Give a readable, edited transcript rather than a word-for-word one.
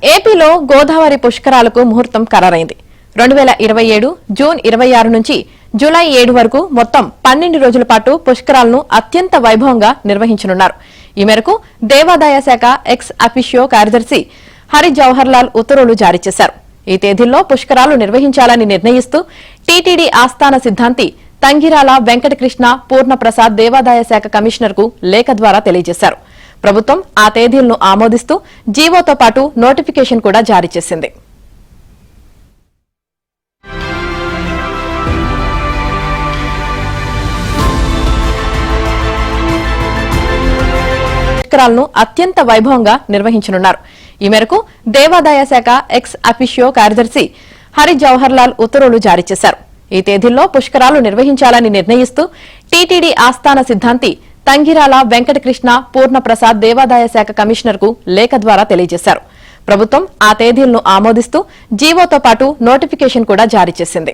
ఏపీలో గోదావరి పుష్కరాలకు ముహూర్తం ఖరారైంది. 2027 జూన్ 26 నుంచి జూలై 7 వరకు మొత్తం 12 రోజుల పాటు పుష్కరాలను అత్యంత వైభవంగా నిర్వహించనున్నారు. ఈ మేరకు దేవాదాయ శాఖ ఎక్స్ అఫిషియో కార్యదర్శి హరి జవహర్ లాల్ ఉత్తర్వులు జారీ చేశారు. ఈ తేదీల్లో పుష్కరాలు నిర్వహించాలని నిర్ణయిస్తూ టీటీడీ ఆస్థాన సిద్ధాంతి తంగిరాల వెంకటకృష్ణ పూర్ణప్రసాద్ దేవాదాయ శాఖ కమిషనర్ కు లేఖ ద్వారా తెలియజేశారు. ప్రభుత్వం ఆ తేదీలను ఆమోదిస్తూ జీవోతో పాటు నోటిఫికేషన్ కూడా జారీ చేసింది. పుష్కరాలను అత్యంత వైభవంగా నిర్వహించనున్నారు. ఈ మేరకు దేవాదాయ శాఖ ఎక్స్ అఫిషియో కార్యదర్శి హరి జవహర్ లాల్ ఉత్తర్వులు జారీ చేశారు. ఈ తేదీల్లో పుష్కరాలు నిర్వహించాలని నిర్ణయిస్తూ టీటీడీ ఆస్థాన సిద్ధాంతి తంగిరాల వెంకటకృష్ణ పూర్ణప్రసాద్ దేవాదాయ శాఖ కమిషనర్ కు లేఖ ద్వారా తెలియజేశారు. ప్రభుత్వం ఆ తేదీలను ఆమోదిస్తూ జీవోతో పాటు నోటిఫికేషన్ కూడా జారీ చేసింది.